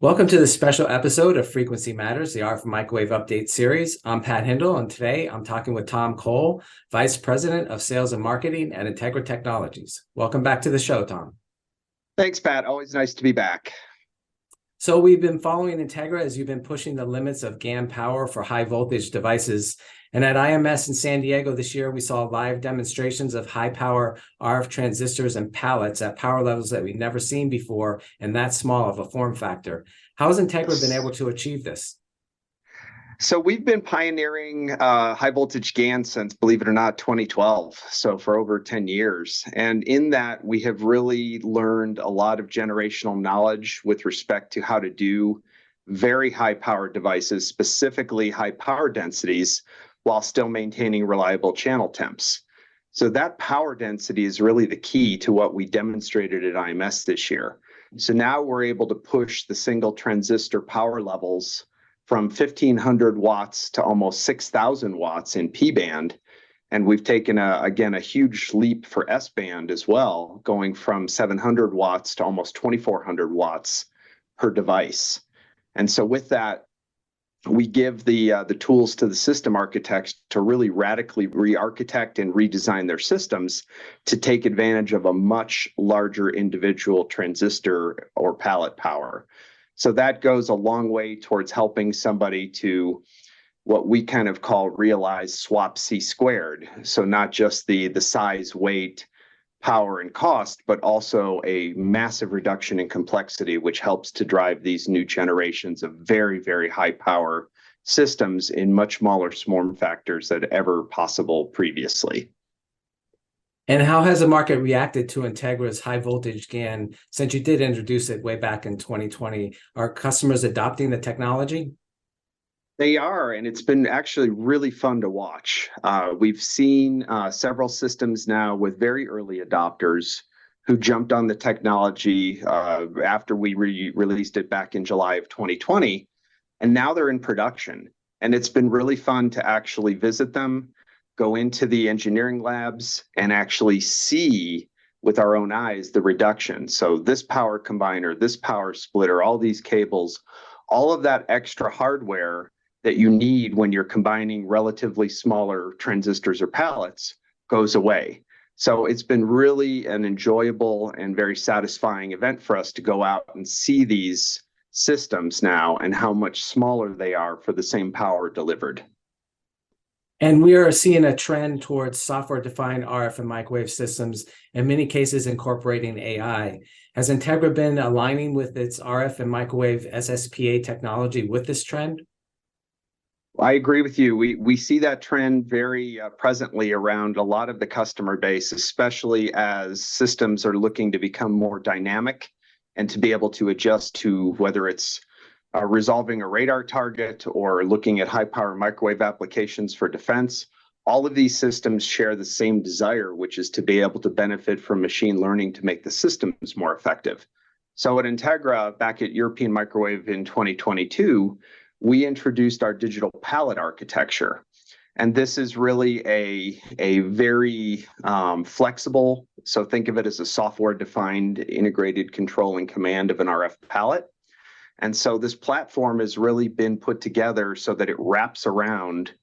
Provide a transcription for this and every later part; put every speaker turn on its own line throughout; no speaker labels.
Welcome to this special episode of Frequency Matters, the RF Microwave Update Series. I'm Pat Hindle, and today I'm talking with Tom Cole, Vice President of Sales and Marketing at Integra Technologies. Welcome back to the show, Tom.
Thanks, Pat. Always nice to be back.
So we've been following Integra as you've been pushing the limits of GaN power for high voltage devices. And at IMS in San Diego this year, we saw live demonstrations of high power RF transistors and pallets at power levels that we've never seen before and that small of a form factor. How has Integra been able to achieve this?
So we've been pioneering high voltage GaN since, believe it or not, 2012. So for over 10 years. And in that, we have really learned a lot of generational knowledge with respect to how to do very high power devices, specifically high power densities, while still maintaining reliable channel temps. So that power density is really the key to what we demonstrated at IMS this year. So now we're able to push the single transistor power levels from 1,500 watts to almost 6,000 watts in P-band. And we've taken, again, a huge leap for S-band as well, going from 700 watts to almost 2,400 watts per device. And so with that, we give the tools to the system architects to really radically re-architect and redesign their systems to take advantage of a much larger individual transistor or pallet power. So that goes a long way towards helping somebody to what we kind of call realize swap C squared. So not just the size, weight, power, and cost, but also a massive reduction in complexity, which helps to drive these new generations of very, very high power systems in much smaller form factors than ever possible previously.
And how has the market reacted to Integra's high voltage GaN since you did introduce it way back in 2020? Are customers adopting the technology?
They are, and it's been actually really fun to watch. We've seen several systems now with very early adopters who jumped on the technology after we released it back in July of 2020, and now they're in production. And it's been really fun to actually visit them, go into the engineering labs, and actually see with our own eyes the reduction. So this power combiner, this power splitter, all these cables, all of that extra hardware that you need when you're combining relatively smaller transistors or pallets goes away. So it's been really an enjoyable and very satisfying event for us to go out and see these systems now and how much smaller they are for the same power delivered.
And we are seeing a trend towards software-defined RF and microwave systems, in many cases incorporating AI. Has Integra been aligning with its RF and microwave SSPA technology with this trend?
I agree with you. We see that trend very presently around a lot of the customer base, especially as systems are looking to become more dynamic and to be able to adjust to whether it's resolving a radar target or looking at high power microwave applications for defense. All of these systems share the same desire, which is to be able to benefit from machine learning to make the systems more effective. So at Integra, back at European Microwave in 2022, we introduced our digital pallet architecture. And this is really a very flexible, so think of it as a software-defined integrated control and command of an RF pallet. And so this platform has really been put together so that it wraps around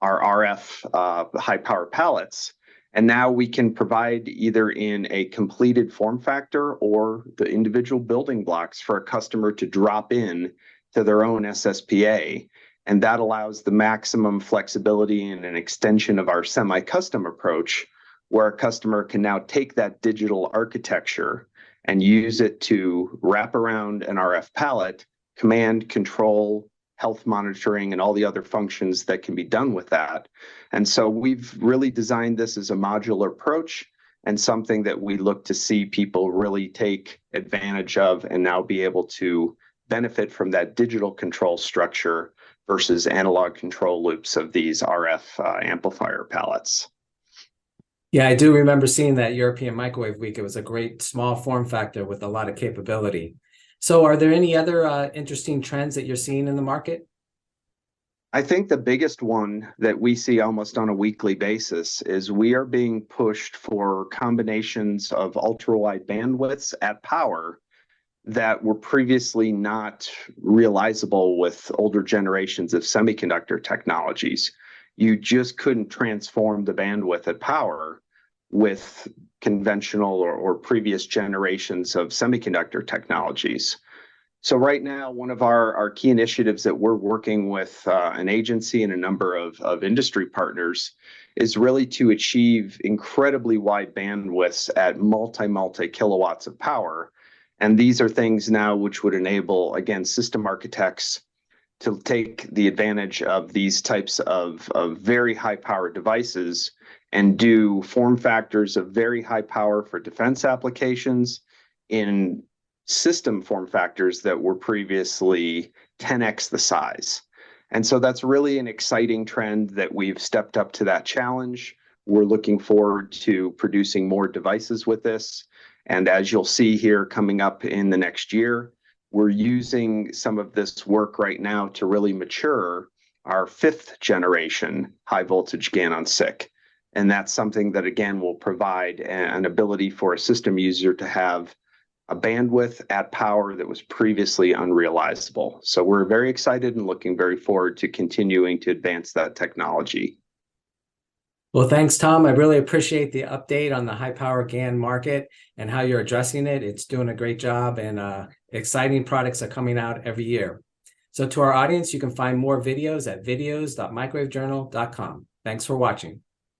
our RF high power pallets. And now we can provide either in a completed form factor or the individual building blocks for a customer to drop in to their own SSPA. And that allows the maximum flexibility and an extension of our semi-custom approach, where a customer can now take that digital architecture and use it to wrap around an RF pallet, command, control, health monitoring, and all the other functions that can be done with that. And so we've really designed this as a modular approach and something that we look to see people really take advantage of and now be able to benefit from that digital control structure versus analog control loops of these RF amplifier pallets.
Yeah, I do remember seeing that European Microwave Week. It was a great small form factor with a lot of capability. So are there any other interesting trends that you're seeing in the market?
I think the biggest one that we see almost on a weekly basis is we are being pushed for combinations of ultra-wide bandwidths at power that were previously not realizable with older generations of semiconductor technologies. You just couldn't transform the bandwidth at power with conventional or previous generations of semiconductor technologies. So right now, one of our key initiatives that we're working with an agency and a number of industry partners is really to achieve incredibly wide bandwidths at multi kilowatts of power. And these are things now which would enable, again, system architects to take the advantage of these types of very high power devices and do form factors of very high power for defense applications in system form factors that were previously 10x the size. And so that's really an exciting trend that we've stepped up to that challenge. We're looking forward to producing more devices with this. And as you'll see here coming up in the next year, we're using some of this work right now to really mature our 5th generation high voltage GaN on SiC. And that's something that, again, will provide an ability for a system user to have a bandwidth at power that was previously unrealizable. So we're very excited and looking very forward to continuing to advance that technology.
Well, thanks, Tom. I really appreciate the update on the high power GaN market and how you're addressing it. It's doing a great job, and exciting products are coming out every year. So to our audience, you can find more videos at videos.microwavejournal.com. Thanks for watching.